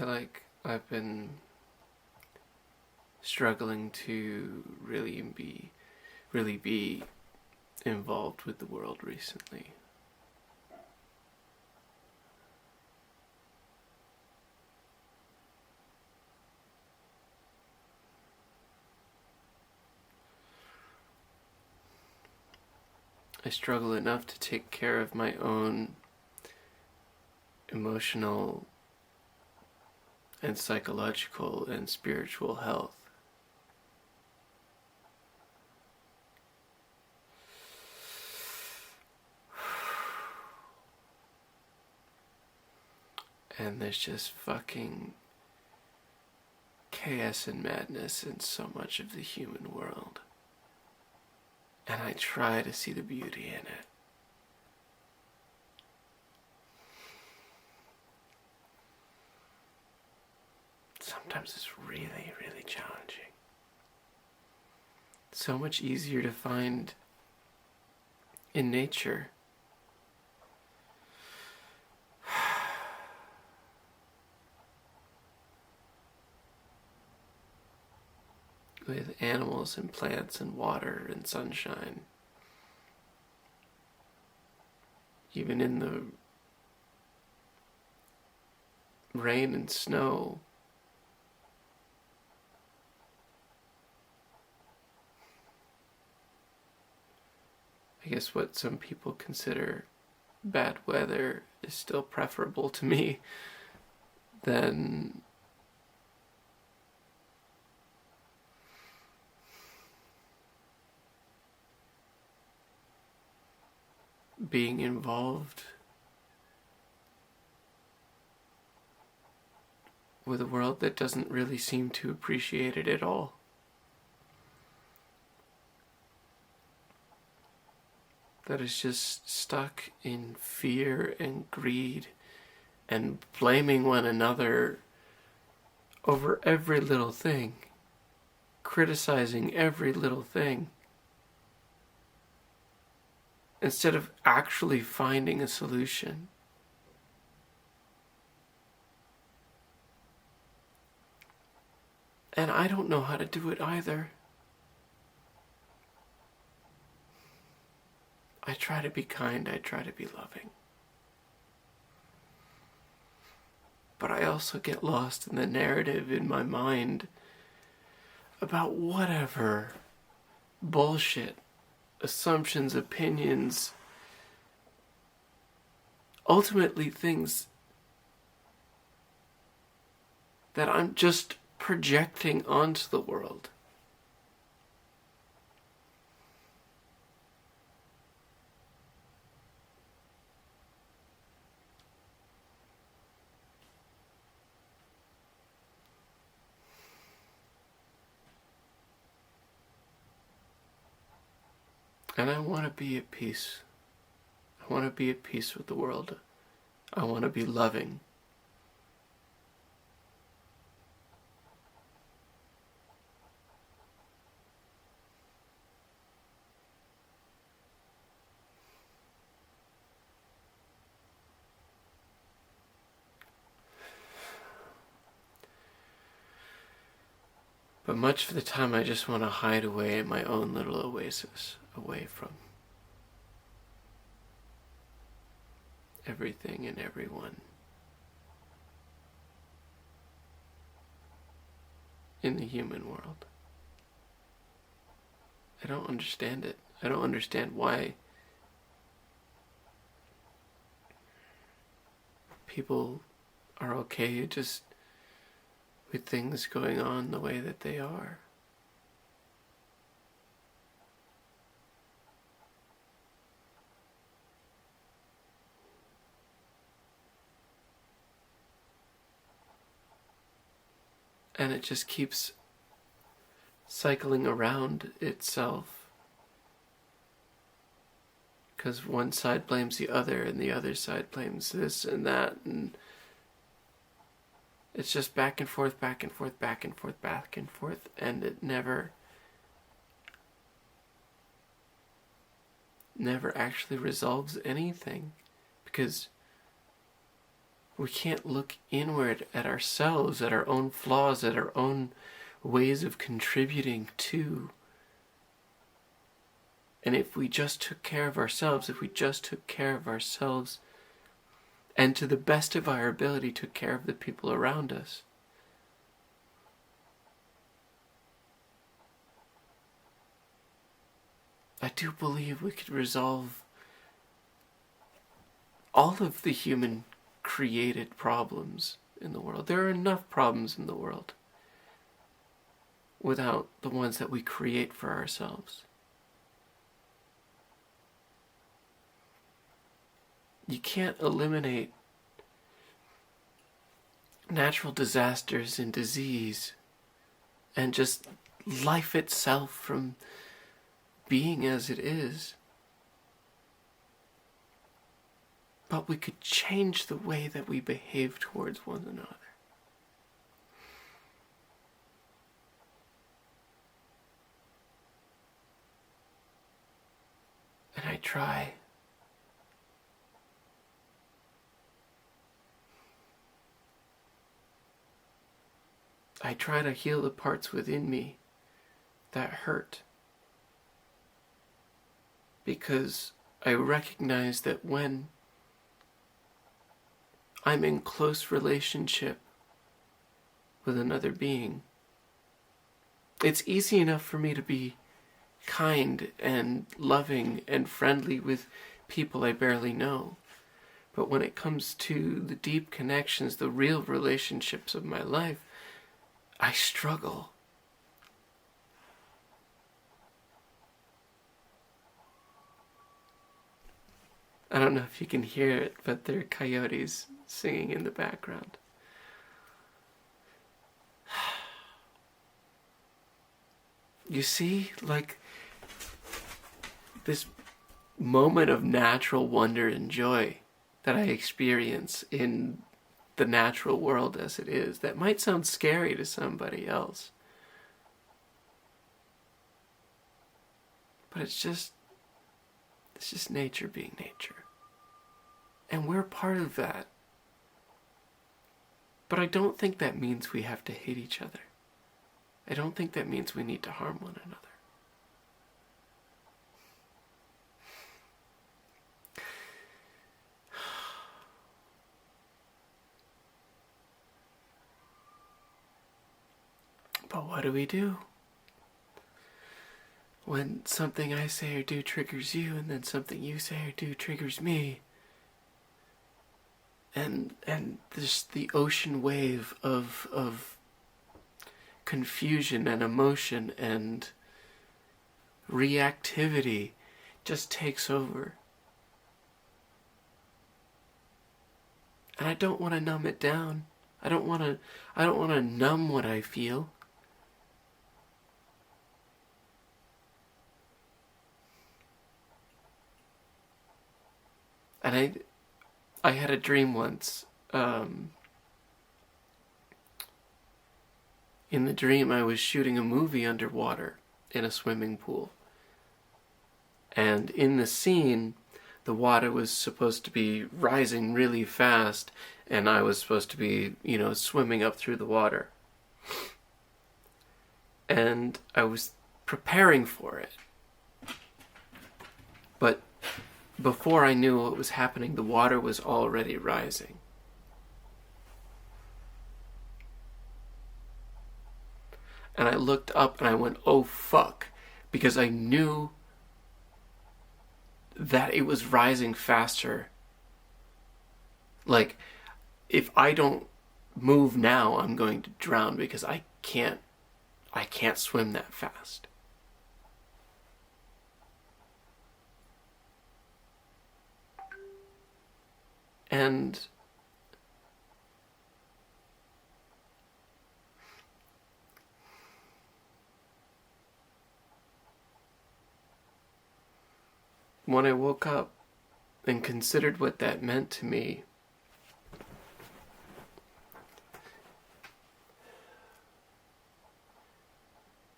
feel like I've been struggling to really be involved with the world recently. I struggle enough to take care of my own emotional and psychological and spiritual health. And there's just fucking chaos and madness in so much of the human world. And I try to see the beauty in it. Sometimes it's really, really challenging. So much easier to find in nature. With animals and plants and water and sunshine. Even in the rain and snow. I guess what some people consider bad weather is still preferable to me than being involved with a world that doesn't really seem to appreciate it at all. That is just stuck in fear and greed and blaming one another over every little thing, criticizing every little thing, instead of actually finding a solution. And I don't know how to do it either. I try to be kind, I try to be loving. But I also get lost in the narrative in my mind about whatever bullshit, assumptions, opinions, ultimately things that I'm just projecting onto the world. And I want to be at peace. I want to be at peace with the world. I want to be loving. But much of the time I just want to hide away in my own little oasis, away from everything and everyone in the human world. I don't understand it. I don't understand why people are okay just with things going on the way that they are. And it just keeps cycling around itself. Because one side blames the other, and the other side blames this and that, and it's just back and forth, back and forth, back and forth, back and forth, and it never actually resolves anything. Because We can't look inward at ourselves, at our own flaws, at our own ways of contributing to. And if we just took care of ourselves, and to the best of our ability took care of the people around us, I do believe we could resolve all of the human created problems in the world. There are enough problems in the world without the ones that we create for ourselves. You can't eliminate natural disasters and disease and just life itself from being as it is. But we could change the way that we behave towards one another. And I try. I try to heal the parts within me that hurt. Because I recognize that when I'm in close relationship with another being, it's easy enough for me to be kind and loving and friendly with people I barely know. But when it comes to the deep connections, the real relationships of my life, I struggle. I don't know if you can hear it, but there are coyotes singing in the background. You see, like, this moment of natural wonder and joy that I experience in the natural world as it is, that might sound scary to somebody else. But it's just nature being nature. And we're part of that. But I don't think that means we have to hate each other. I don't think that means we need to harm one another. But what do we do when something I say or do triggers you, and then something you say or do triggers me? And this the ocean wave of confusion and emotion and reactivity just takes over. And I don't want to numb it down. I don't want to numb what I feel. And I had a dream once. In the dream, I was shooting a movie underwater in a swimming pool. And in the scene, the water was supposed to be rising really fast, and I was supposed to be, swimming up through the water. And I was preparing for it. But before I knew what was happening, the water was already rising. And I looked up and I went, oh fuck, because I knew that it was rising faster. Like, if I don't move now, I'm going to drown because I can't swim that fast. And when I woke up and considered what that meant to me,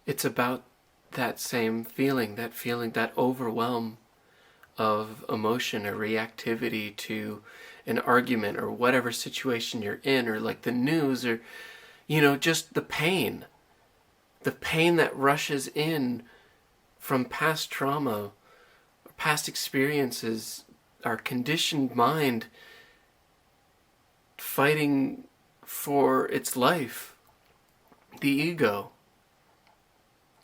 it's about that same feeling, that overwhelm of emotion or reactivity to an argument or whatever situation you're in, or like the news, or, just the pain that rushes in from past trauma, past experiences, our conditioned mind fighting for its life, the ego,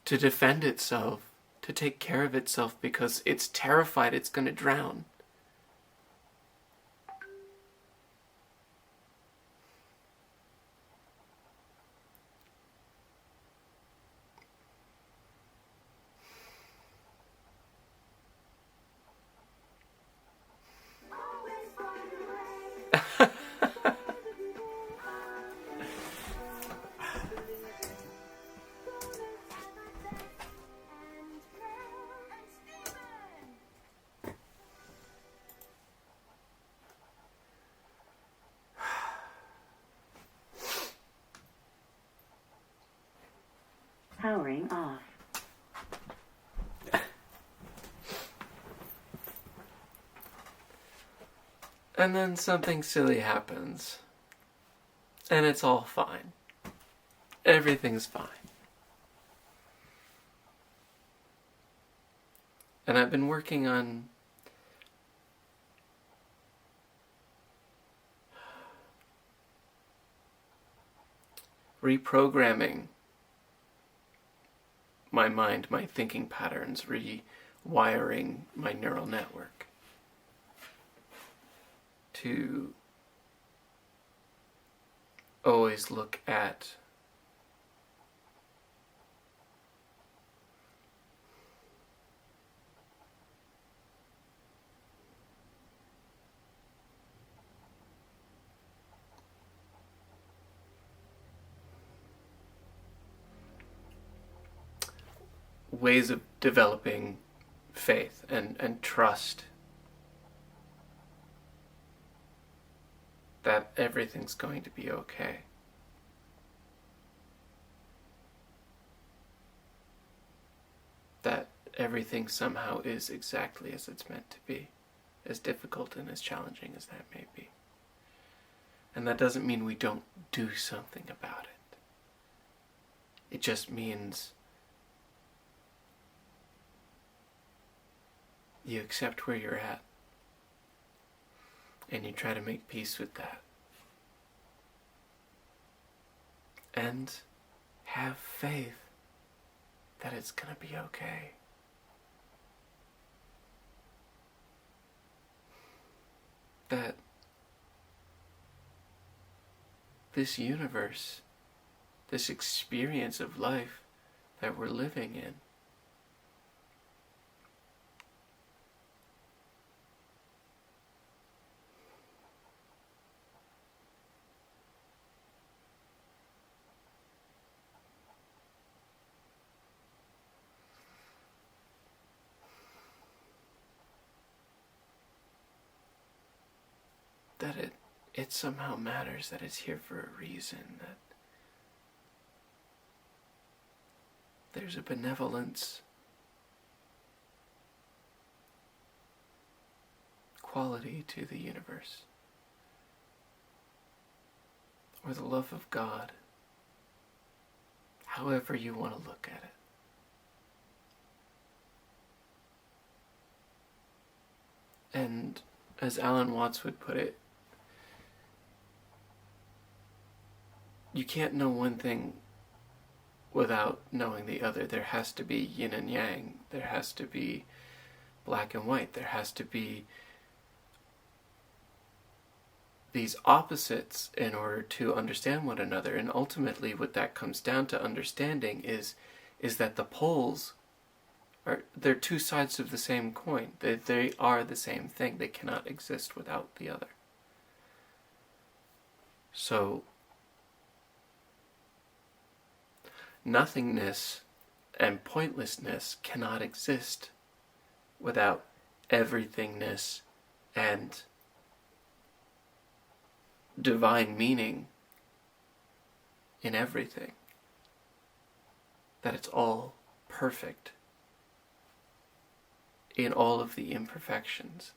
to defend itself, to take care of itself because it's terrified it's going to drown. Powering off. And then something silly happens. And it's all fine. Everything's fine. And I've been working on reprogramming my mind, my thinking patterns, rewiring my neural network to always look at ways of developing faith and trust that everything's going to be okay. That everything somehow is exactly as it's meant to be, as difficult and as challenging as that may be. And that doesn't mean we don't do something about it. It just means you accept where you're at and you try to make peace with that. And have faith that it's going to be okay. That this universe, this experience of life that we're living in, that it somehow matters, that it's here for a reason, that there's a benevolence quality to the universe, or the love of God, however you want to look at it. And as Alan Watts would put it, you can't know one thing without knowing the other. There has to be yin and yang. There has to be black and white. There has to be these opposites in order to understand one another. And ultimately what that comes down to understanding is that the poles they're two sides of the same coin. They are the same thing. They cannot exist without the other. So nothingness and pointlessness cannot exist without everythingness and divine meaning in everything. That it's all perfect in all of the imperfections.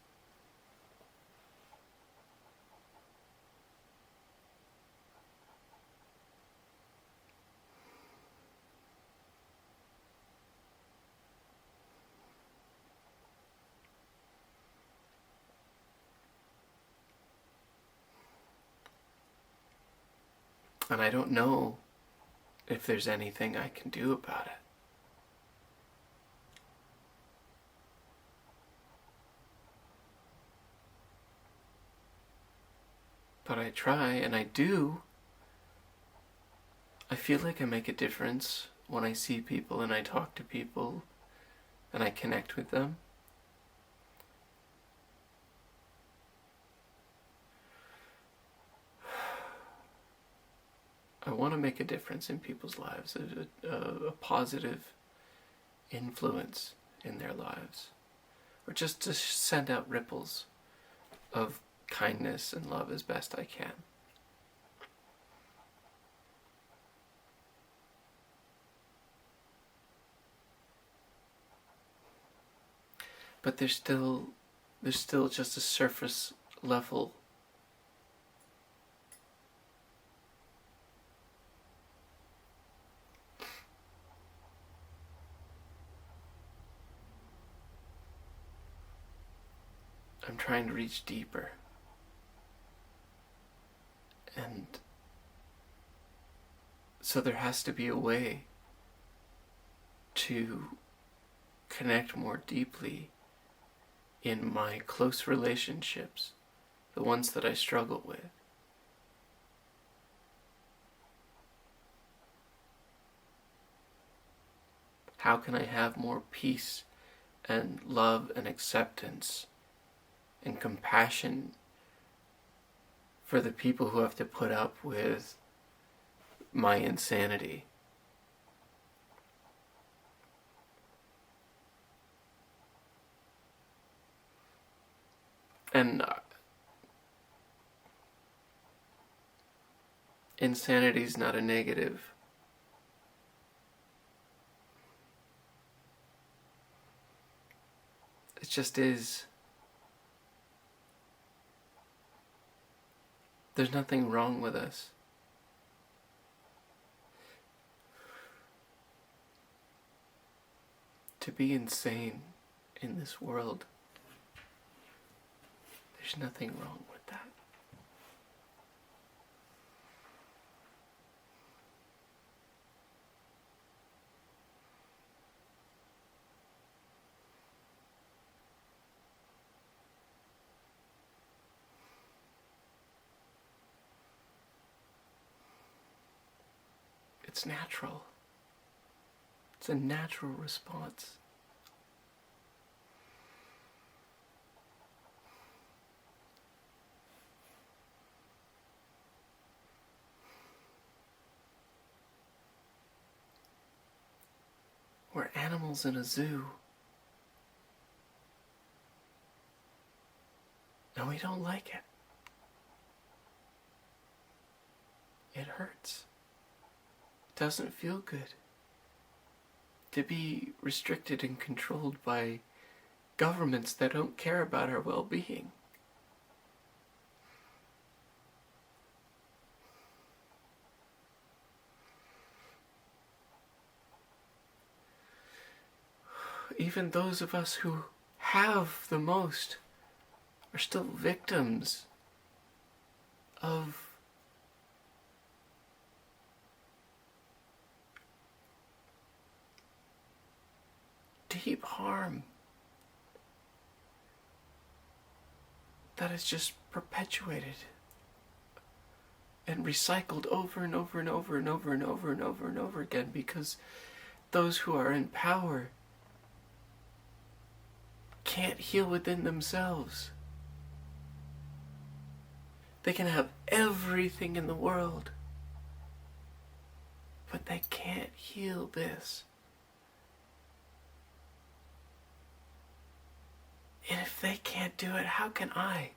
And I don't know if there's anything I can do about it. But I try, and I do. I feel like I make a difference when I see people and I talk to people and I connect with them. I want to make a difference in people's lives, a positive influence in their lives, or just to send out ripples of kindness and love as best I can. But there's still just a surface level I'm trying to reach deeper. And so there has to be a way to connect more deeply in my close relationships, the ones that I struggle with. How can I have more peace and love and acceptance and compassion for the people who have to put up with my insanity? And insanity is not a negative. It just is. There's nothing wrong with us. To be insane in this world, there's nothing wrong with that. It's natural. It's a natural response. We're animals in a zoo. And we don't like it. It hurts. It doesn't feel good to be restricted and controlled by governments that don't care about our well-being. Even those of us who have the most are still victims of deep harm that is just perpetuated and recycled over and over and over and over and over and over and over again, because those who are in power can't heal within themselves. They can have everything in the world, but they can't heal this. And if they can't do it, how can I?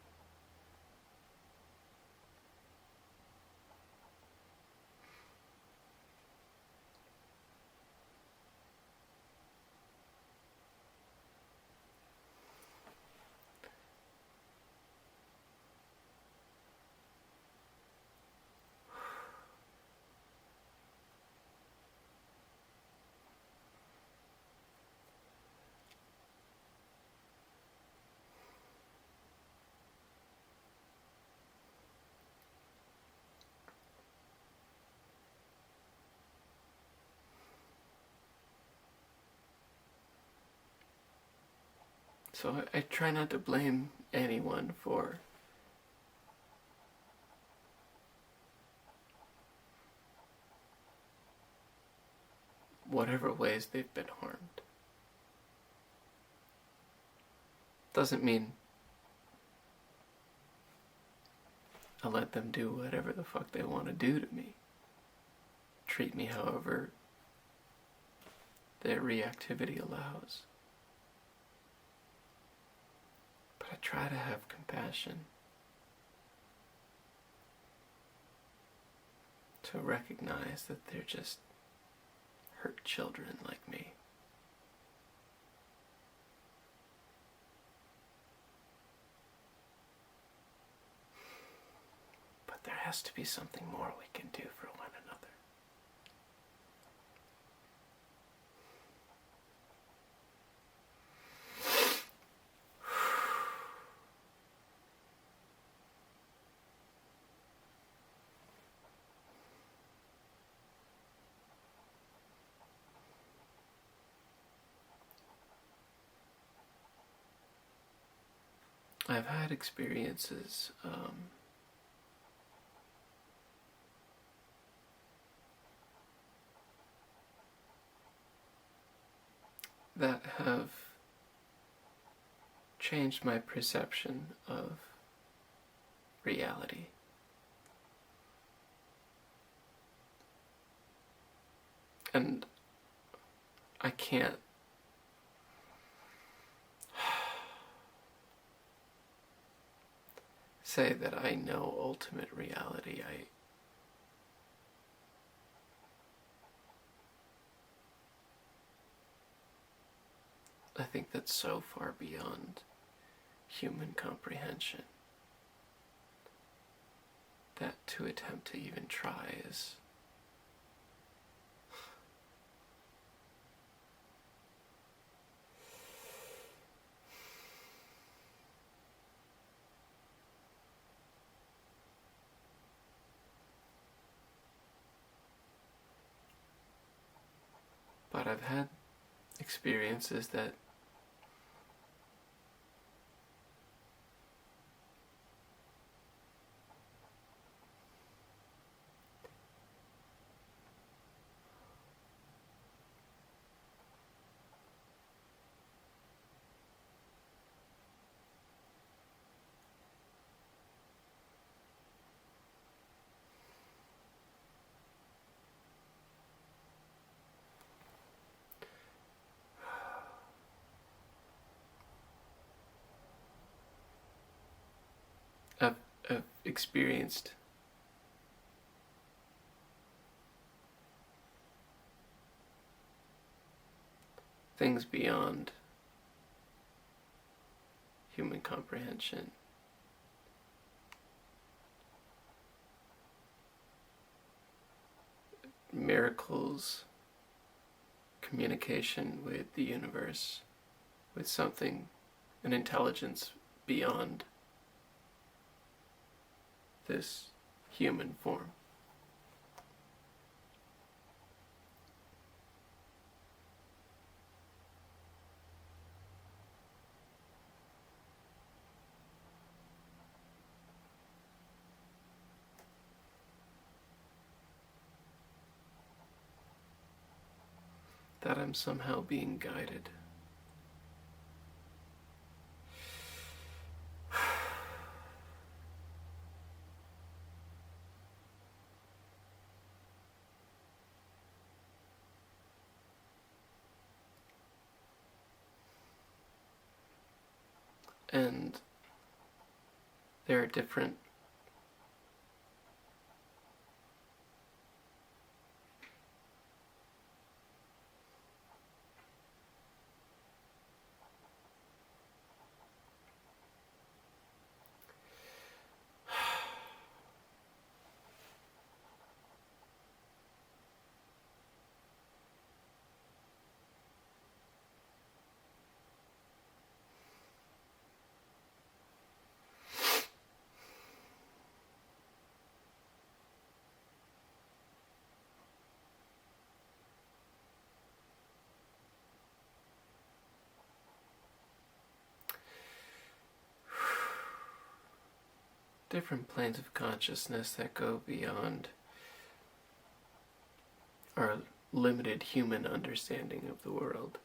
So I try not to blame anyone for whatever ways they've been harmed. Doesn't mean I let them do whatever the fuck they want to do to me. Treat me however their reactivity allows. But I try to have compassion. To recognize that they're just hurt children like me. But there has to be something more we can do for one another. I've had experiences that have changed my perception of reality. And I can't say that I know ultimate reality. I think that's so far beyond human comprehension that to attempt to even try is but I've had experiences that I've experienced things beyond human comprehension. Miracles, communication with the universe, with something, an intelligence beyond this human form. That I'm somehow being guided. And there are different different planes of consciousness that go beyond our limited human understanding of the world.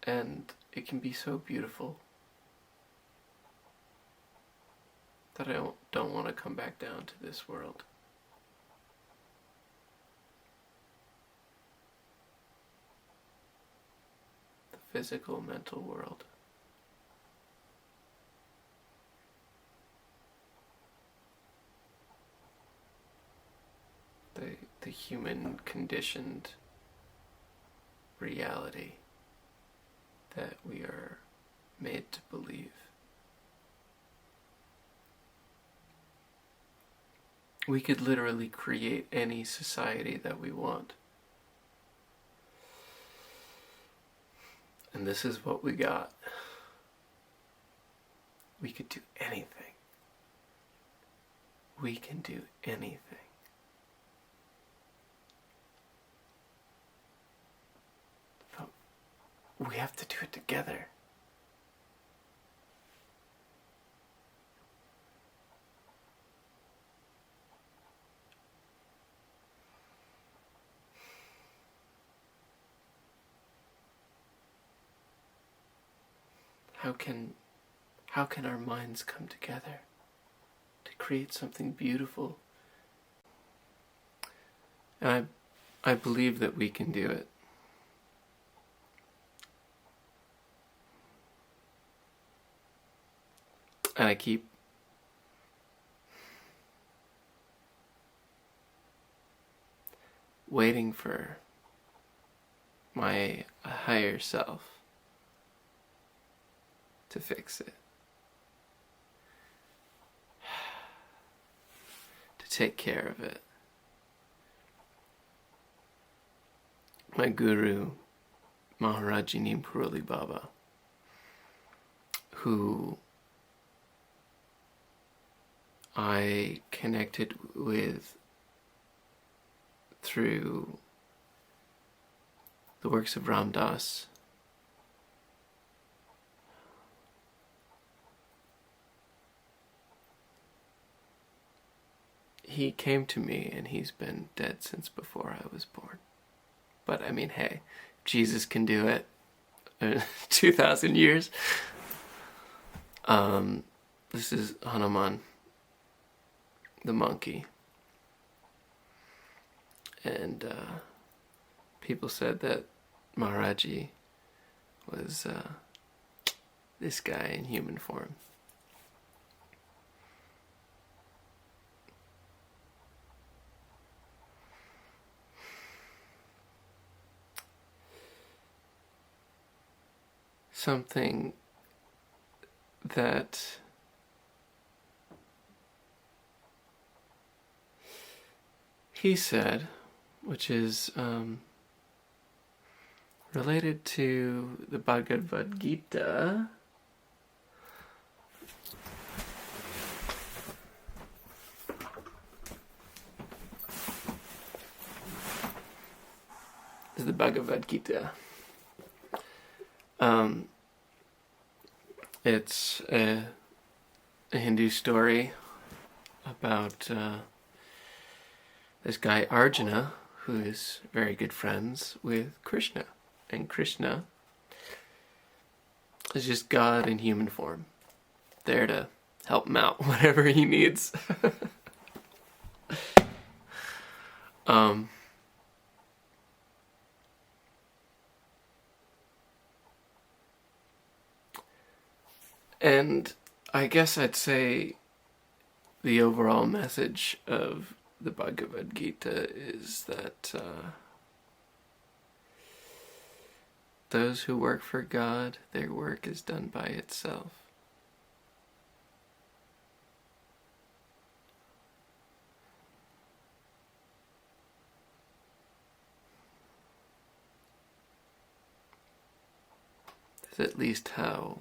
And it can be so beautiful that I don't want to come back down to this world. The physical, mental world. The human conditioned reality that we are made to believe. We could literally create any society that we want. And this is what we got. We could do anything. We can do anything. But we have to do it together. How can our minds come together to create something beautiful? And I believe that we can do it. And I keep waiting for my higher self to fix it. To take care of it. My guru, Maharaji Neem Baba, who I connected with through the works of Ram Dass. He came to me, and he's been dead since before I was born. But I mean, hey, Jesus can do it. 2,000 years. This is Hanuman, the monkey. And people said that Maharaji was this guy in human form. Something that he said, which is related to the Bhagavad Gita. This is the Bhagavad Gita. It's a Hindu story about this guy Arjuna, who is very good friends with Krishna. And Krishna is just God in human form, there to help him out whatever he needs. And I guess I'd say the overall message of the Bhagavad Gita is that those who work for God, their work is done by itself. is at least how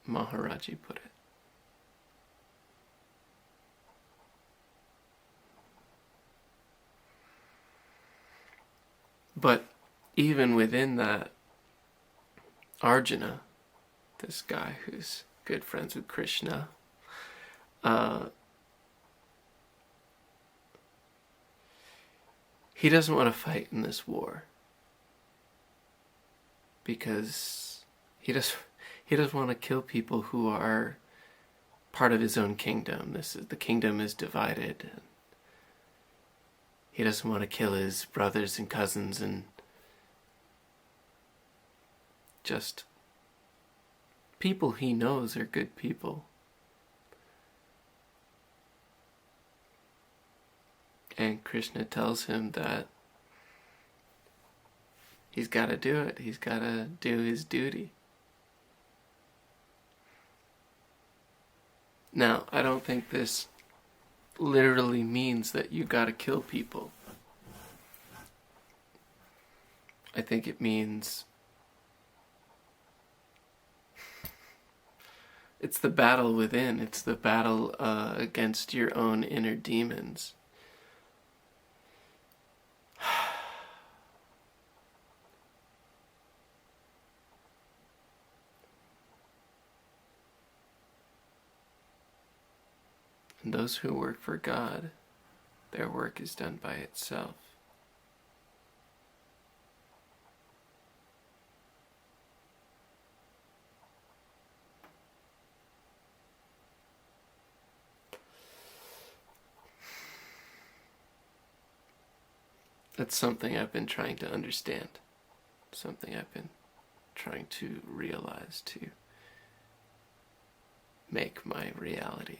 Maharaji put it. But even within that, Arjuna, this guy who's good friends with Krishna, he doesn't want to fight in this war because he doesn't want to kill people who are part of his own kingdom. The kingdom is divided. He doesn't want to kill his brothers and cousins and just people he knows are good people. And Krishna tells him that he's got to do it. He's got to do his duty. Now, I don't think this literally means that you got to kill people. I think it means it's the battle within. It's the battle against your own inner demons. And those who work for God, their work is done by itself. That's something I've been trying to understand. Something I've been trying to realize, to make my reality.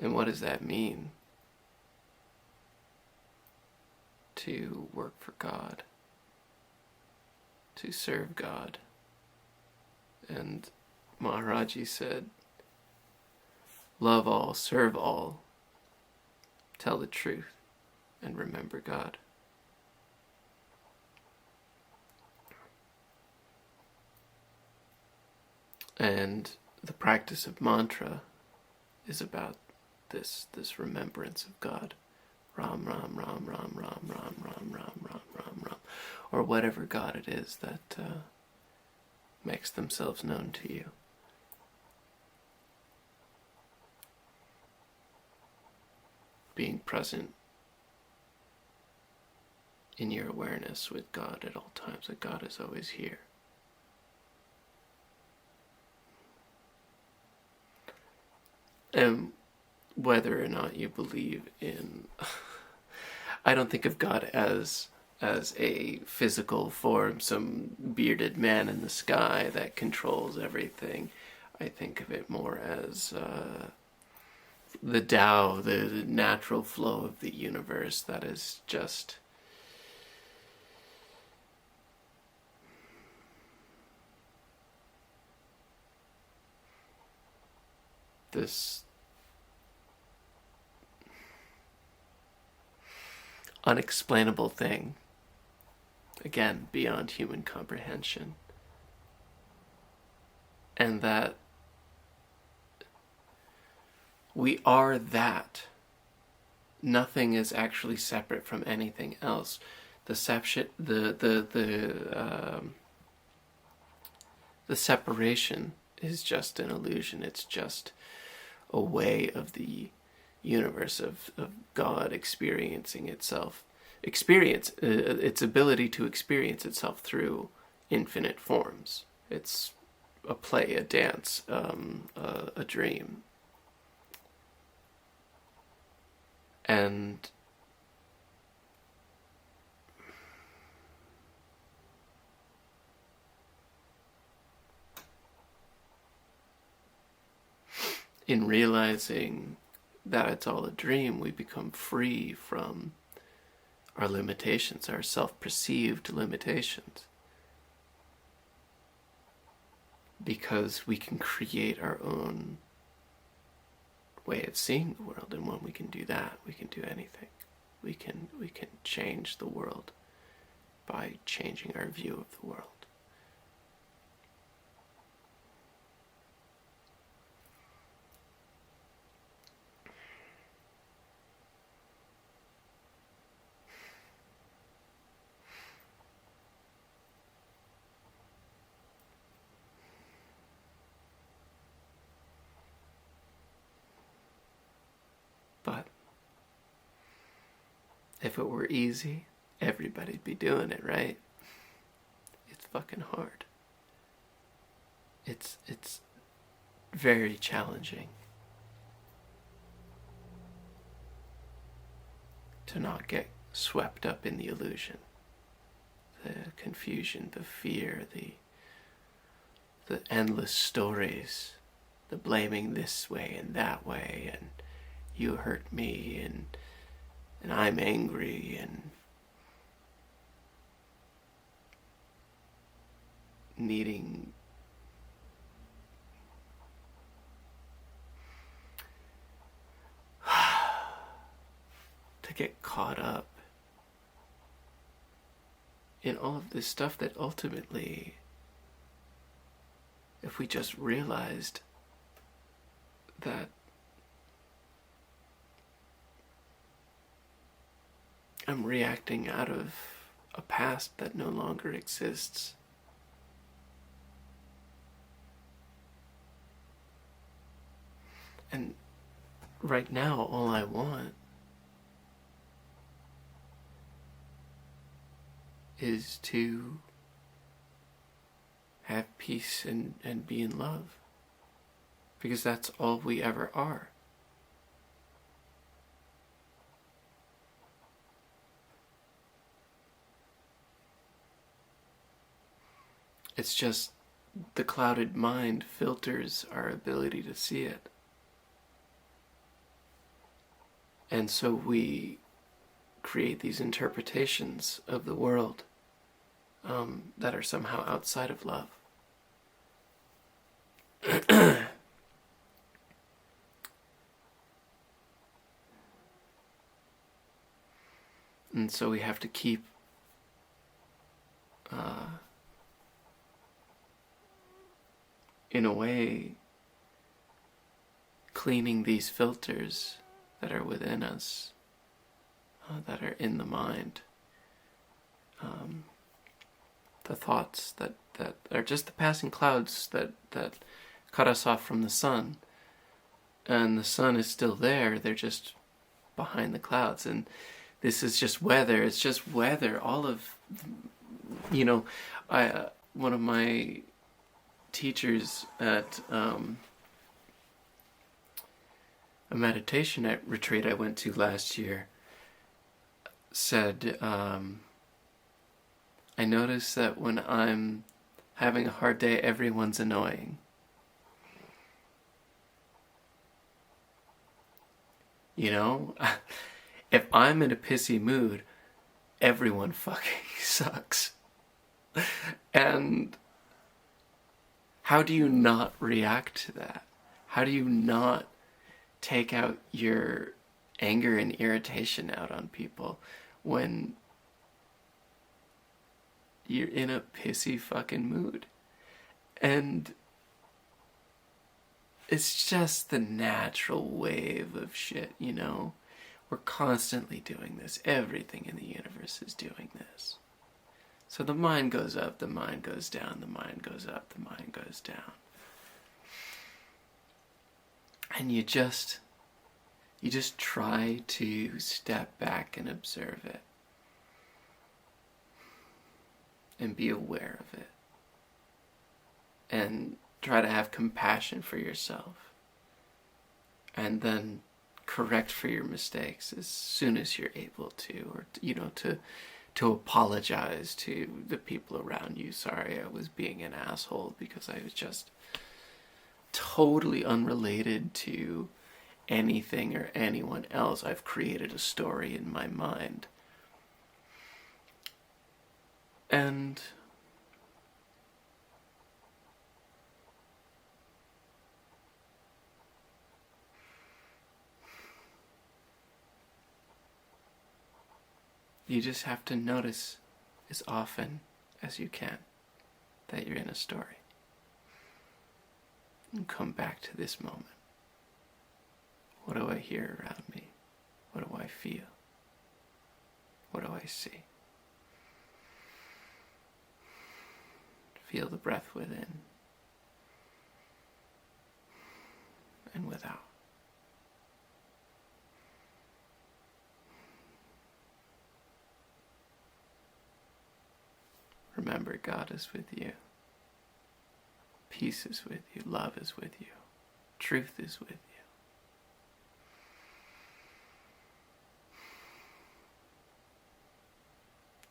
And what does that mean? To work for God, to serve God. And Maharaji said, love all, serve all, tell the truth, and remember God. And the practice of mantra is about this remembrance of God. Ram, Ram, Ram, Ram, Ram, Ram, Ram, Ram, Ram, Ram, Ram. Or whatever God it is that makes themselves known to you. Being present in your awareness with God at all times, that God is always here. And whether or not you believe in I don't think of God as a physical form, some bearded man in the sky that controls everything. I think of it more as the Tao, the natural flow of the universe that is just this unexplainable thing, again, beyond human comprehension. And that we are that. Nothing is actually separate from anything else. The separation is just an illusion. It's just a way of the universe, of God experiencing itself, its ability to experience itself through infinite forms. It's a play, a dance, a dream. And in realizing that it's all a dream, we become free from our limitations, our self-perceived limitations. Because we can create our own way of seeing the world, and when we can do that, we can do anything. We can change the world by changing our view of the world. But if it were easy, everybody'd be doing it, right? It's fucking hard. It's very challenging to not get swept up in the illusion, the confusion, the fear, the endless stories, the blaming this way and that way, and you hurt me, and I'm angry, and needing to get caught up in all of this stuff that ultimately, if we just realized that I'm reacting out of a past that no longer exists. And right now, all I want is to have peace and be in love. Because that's all we ever are. It's just the clouded mind filters our ability to see it. And so we create these interpretations of the world that are somehow outside of love. And so we have to keep in a way, cleaning these filters that are within us, that are in the mind. The thoughts that are just the passing clouds that cut us off from the sun. And the sun is still there, they're just behind the clouds. And this is just weather, it's just weather. All of, one of my teachers at a meditation retreat I went to last year said, I notice that when I'm having a hard day, everyone's annoying. If I'm in a pissy mood, everyone fucking sucks. And how do you not react to that? How do you not take out your anger and irritation out on people when you're in a pissy fucking mood? And it's just the natural wave of shit, We're constantly doing this. Everything in the universe is doing this. So the mind goes up, the mind goes down, the mind goes up, the mind goes down. And you just try to step back and observe it. And be aware of it. And try to have compassion for yourself. And then correct for your mistakes as soon as you're able to, or to apologize to the people around you. Sorry, I was being an asshole because I was just totally unrelated to anything or anyone else. I've created a story in my mind. And You just have to notice as often as you can that you're in a story. And come back to this moment. What do I hear around me? What do I feel? What do I see? Feel the breath within and without. Remember, God is with you. Peace is with you. Love is with you. Truth is with you.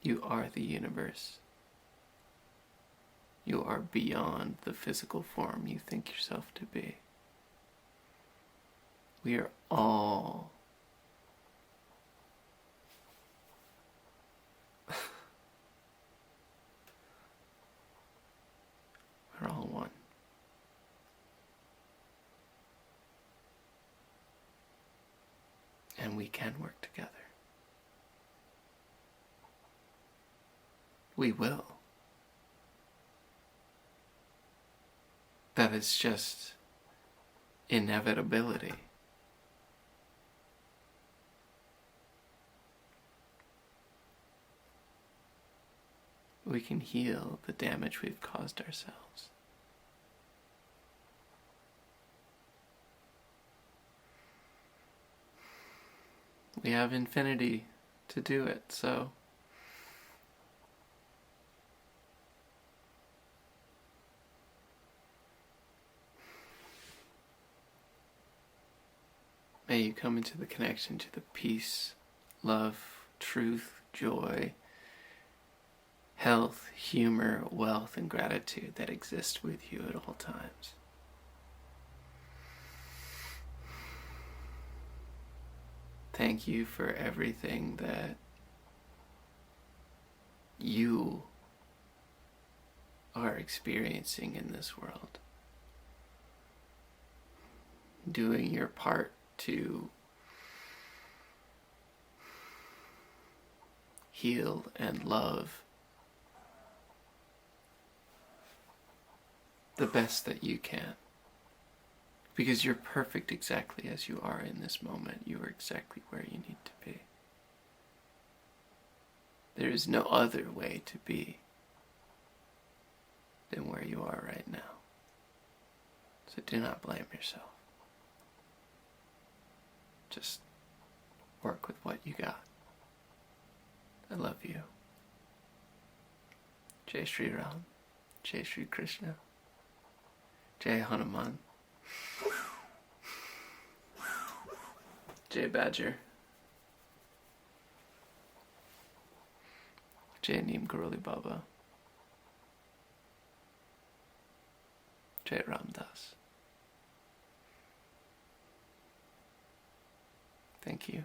You are the universe. You are beyond the physical form you think yourself to be. We are all we're all one. And we can work together. We will. That is just inevitability. We can heal the damage we've caused ourselves. We have infinity to do it, so may you come into the connection to the peace, love, truth, joy, health, humor, wealth, and gratitude that exist with you at all times. Thank you for everything that you are experiencing in this world. Doing your part to heal and love the best that you can. Because you're perfect exactly as you are in this moment. You are exactly where you need to be. There is no other way to be than where you are right now. So do not blame yourself. Just work with what you got. I love you. Jai Shri Ram, Jai Shri Krishna, Jai Hanuman, Jai Badger, Jai Neem Karoli Baba, Jai Ram Das. Thank you.